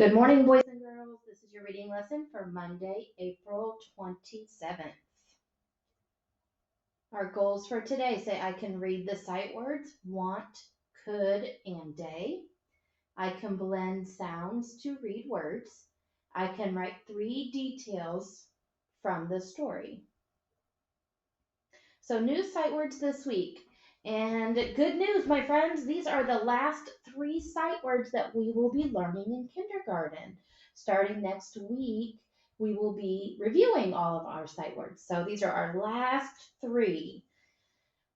Good morning, boys and girls. This is your reading lesson for Monday, April 27th. Our goals for today say I can read the sight words want, could, and day. I can blend sounds to read words. I can write 3 details from the story. So new sight words this week. And good news, my friends, these are the last 3 sight words that we will be learning in kindergarten. Starting next week, we will be reviewing all of our sight words. So these are our last 3.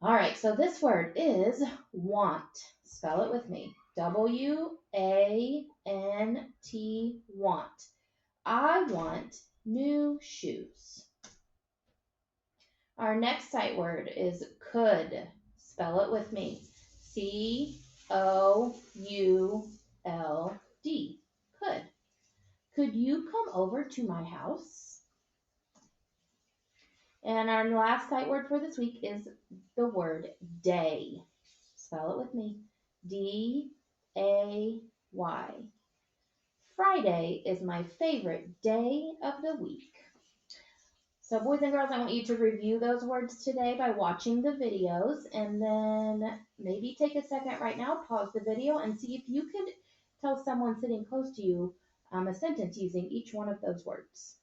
All right, so this word is want. Spell it with me. W-A-N-T, want. I want new shoes. Our next sight word is could. Spell it with me. C-O-U-L-D. Could. Could you come over to my house? And our last sight word for this week is the word day. Spell it with me. D-A-Y. Friday is my favorite day of the week. So boys and girls, I want you to review those words today by watching the videos, and then maybe take a second right now, pause the video, and see if you could tell someone sitting close to you a sentence using each one of those words.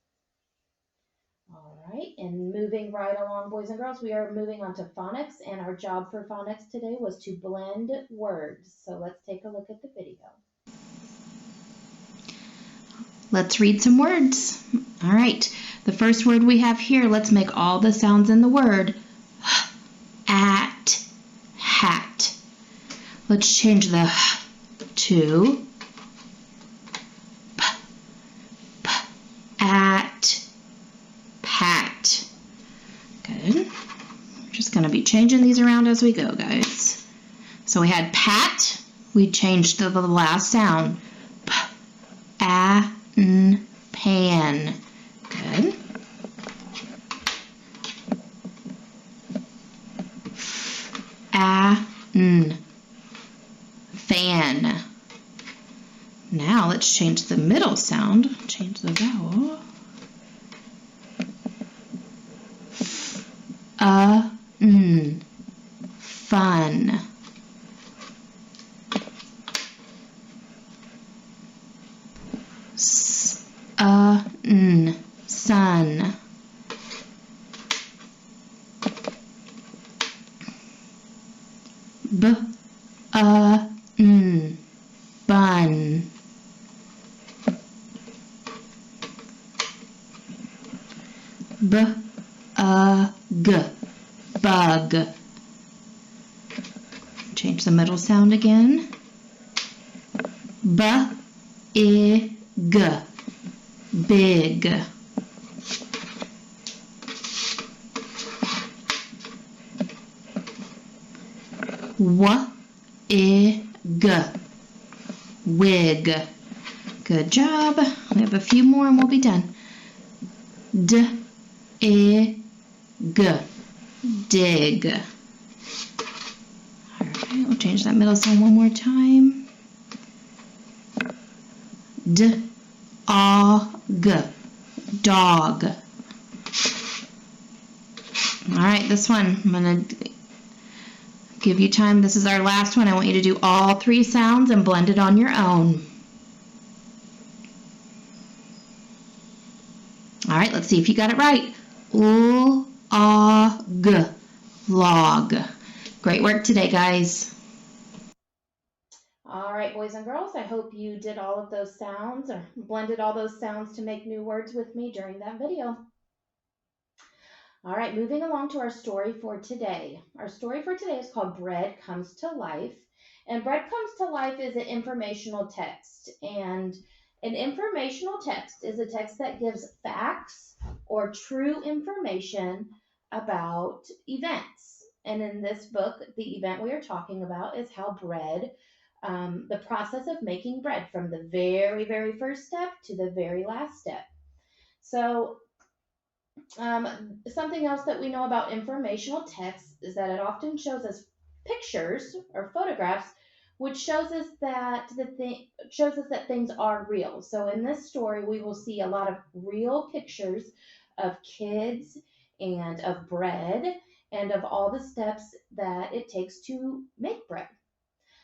All right, and moving right along, boys and girls, we are moving on to phonics, and our job for phonics today was to blend words. So let's take a look at the video. Let's read some words. All right, the first word we have here, let's make all the sounds in the word. At, hat. Let's change the to at, pat. Good. We're just going to be changing these around as we go, guys. So we had pat, we changed the last sound. Pan. Good. Fan. Now let's change the middle sound. Change the vowel. Fun. Sun. Bun. Bug. Change the middle sound again. Big. Big. Wig. Good job. We have a few more and we'll be done. Dig. Dig. All right, we'll change that middle sound one more time. Dog. All right, this one, I'm going to give you time. This is our last one. I want you to do all 3 sounds and blend it on your own. All right, let's see if you got it right. Log. Great work today, guys. All right, boys and girls, I hope you did all of those sounds or blended all those sounds to make new words with me during that video. All right, moving along to our story for today. Our story for today is called Bread Comes to Life. And Bread Comes to Life is an informational text. And an informational text is a text that gives facts or true information about events. And in this book, the event we are talking about is how bread, the process of making bread from the very, very first step to the very last step. So something else that we know about informational text is that it often shows us pictures or photographs which shows us that things are real. So in this story, we will see a lot of real pictures of kids and of bread and of all the steps that it takes to make bread.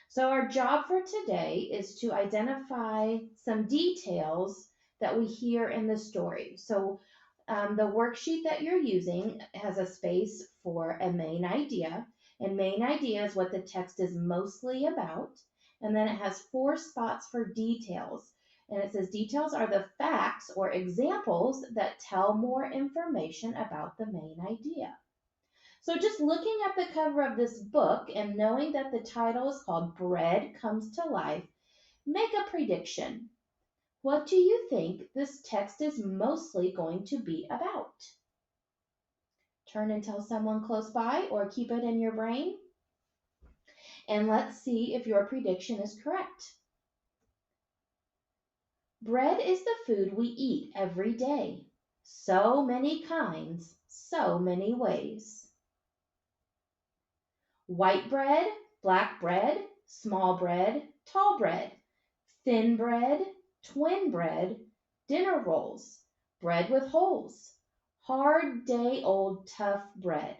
So our job for today is to identify some details that we hear in the story. So the worksheet that you're using has a space for a main idea, and main idea is what the text is mostly about. And then it has 4 spots for details. And it says details are the facts or examples that tell more information about the main idea. So just looking at the cover of this book and knowing that the title is called Bread Comes to Life, make a prediction. What do you think this text is mostly going to be about? Turn and tell someone close by or keep it in your brain. And let's see if your prediction is correct. Bread is the food we eat every day. So many kinds, so many ways. White bread, black bread, small bread, tall bread, thin bread, twin bread, dinner rolls, bread with holes, hard day old tough bread,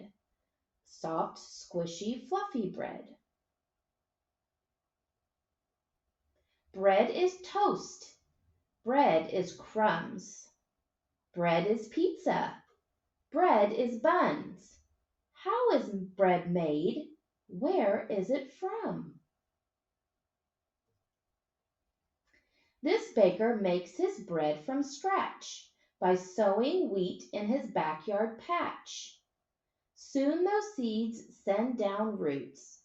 soft, squishy, fluffy bread. Bread is toast. Bread is crumbs. Bread is pizza. Bread is buns. How is bread made? Where is it from? This baker makes his bread from scratch by sowing wheat in his backyard patch. Soon those seeds send down roots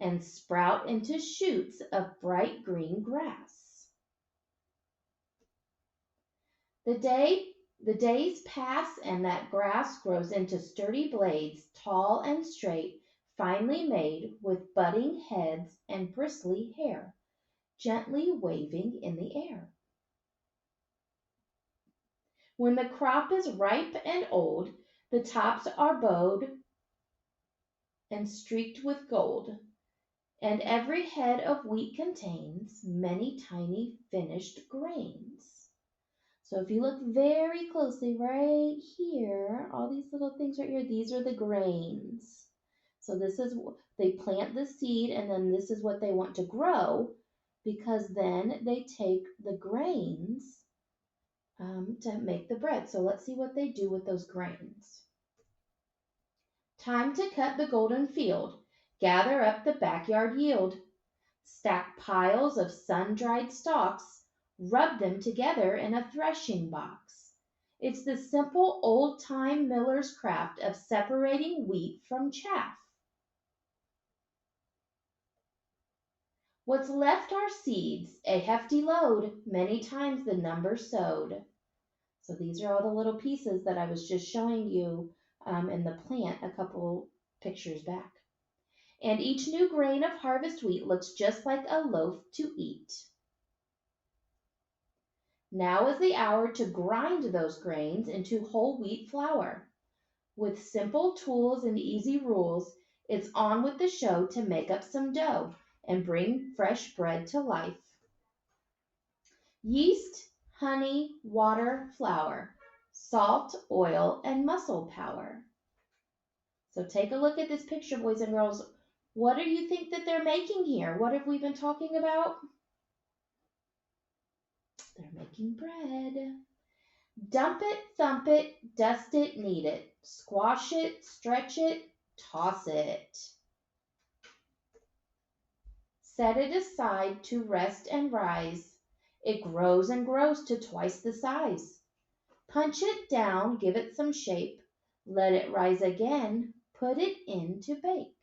and sprout into shoots of bright green grass. The days pass and that grass grows into sturdy blades, tall and straight, finely made, with budding heads and bristly hair, gently waving in the air. When the crop is ripe and old, the tops are bowed and streaked with gold, and every head of wheat contains many tiny finished grains. So if you look very closely right here, all these little things right here, these are the grains. So this is, they plant the seed and then this is what they want to grow, because then they take the grains to make the bread. So let's see what they do with those grains. Time to cut the golden field, gather up the backyard yield, stack piles of sun-dried stalks, rub them together in a threshing box. It's the simple old-time miller's craft of separating wheat from chaff. What's left are seeds, a hefty load, many times the number sowed. So these are all the little pieces that I was just showing you in the plant a couple pictures back. And each new grain of harvest wheat looks just like a loaf to eat. Now is the hour to grind those grains into whole wheat flour. With simple tools and easy rules, it's on with the show to make up some dough and bring fresh bread to life. Yeast, honey, water, flour, salt, oil, and muscle power. So take a look at this picture, boys and girls. What do you think that they're making here? What have we been talking about? They're making bread. Dump it, thump it, dust it, knead it, squash it, stretch it, toss it. Set it aside to rest and rise. It grows and grows to twice the size. Punch it down, give it some shape. Let it rise again, put it in to bake.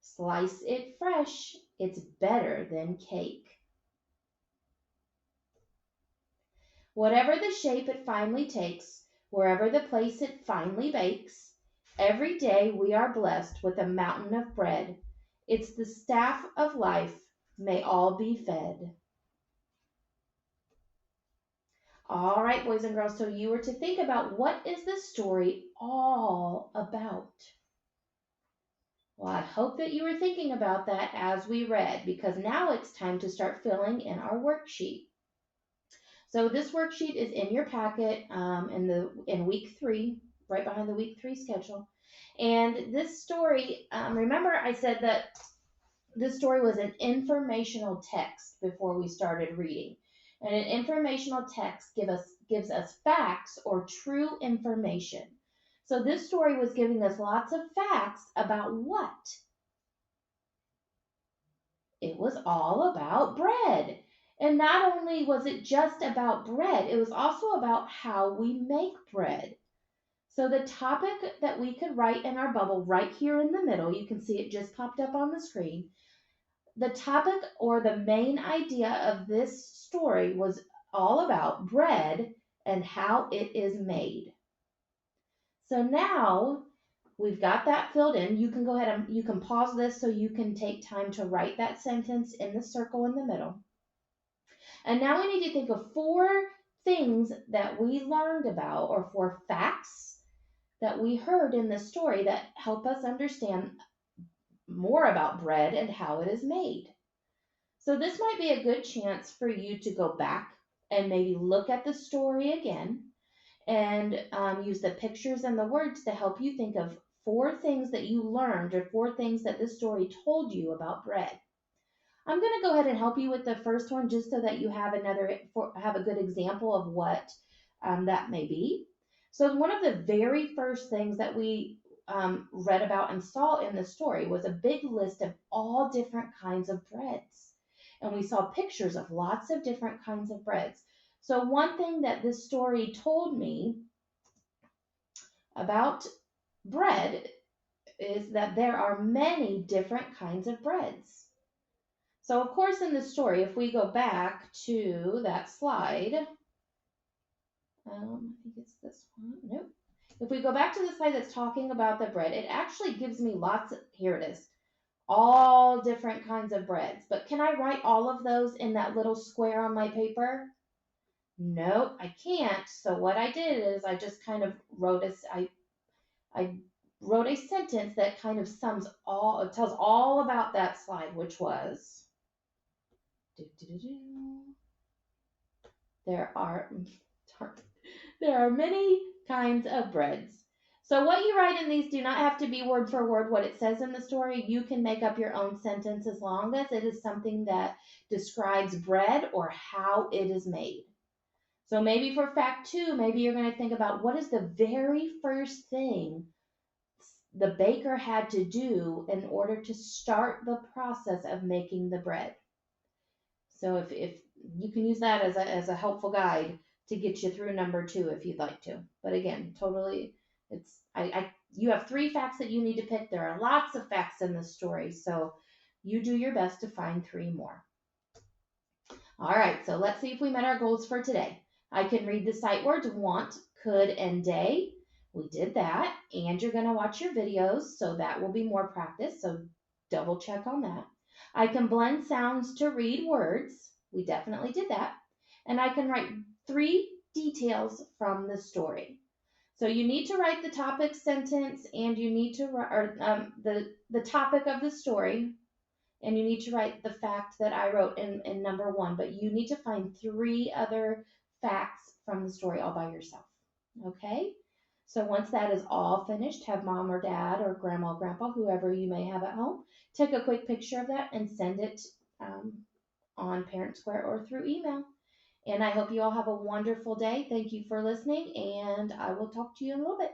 Slice it fresh, it's better than cake. Whatever the shape it finally takes, wherever the place it finally bakes, every day we are blessed with a mountain of bread. It's the staff of life, may all be fed. All right, boys and girls, so you were to think about, what is this story all about? Well, I hope that you were thinking about that as we read, because now it's time to start filling in our worksheet. So this worksheet is in your packet in week 3, right behind the week 3 schedule. And this story, remember I said that this story was an informational text before we started reading. And an informational text gives us facts or true information. So this story was giving us lots of facts about what? It was all about bread. And not only was it just about bread, it was also about how we make bread. So the topic that we could write in our bubble right here in the middle, you can see it just popped up on the screen. The topic or the main idea of this story was all about bread and how it is made. So now we've got that filled in. You can go ahead and you can pause this so you can take time to write that sentence in the circle in the middle. And now we need to think of 4 things that we learned about, or 4 facts that we heard in the story that help us understand more about bread and how it is made. So this might be a good chance for you to go back and maybe look at the story again and use the pictures and the words to help you think of 4 things that you learned or 4 things that this story told you about bread. I'm going to go ahead and help you with the first one just so that you have a good example of what that may be. So one of the very first things that we read about and saw in the story was a big list of all different kinds of breads. And we saw pictures of lots of different kinds of breads. So one thing that this story told me about bread is that there are many different kinds of breads. So of course in the story, if we go back to that slide, I think it's this one, nope. If we go back to the slide that's talking about the bread, it actually gives me here it is, all different kinds of breads. But can I write all of those in that little square on my paper? Nope, I can't. So what I did is I just kind of wrote I wrote a sentence that kind of tells all about that slide, which was, there are many kinds of breads. So what you write in these do not have to be word for word what it says in the story. You can make up your own sentence as long as it is something that describes bread or how it is made. So maybe for fact 2, maybe you're going to think about what is the very first thing the baker had to do in order to start the process of making the bread. So if you can use that as a helpful guide to get you through number 2 if you'd like to. But again, totally, you have 3 facts that you need to pick. There are lots of facts in this story, so you do your best to find 3 more. All right, so let's see if we met our goals for today. I can read the sight words want, could, and day. We did that, and you're going to watch your videos, so that will be more practice, so double check on that. I can blend sounds to read words. We definitely did that. And I can write 3 details from the story. So you need to write the topic sentence, and you need to write the topic of the story, and you need to write the fact that I wrote in number 1. But you need to find 3 other facts from the story all by yourself. Okay? So once that is all finished, have mom or dad or grandma or grandpa, whoever you may have at home, take a quick picture of that and send it on Parent Square or through email. And I hope you all have a wonderful day. Thank you for listening, and I will talk to you in a little bit.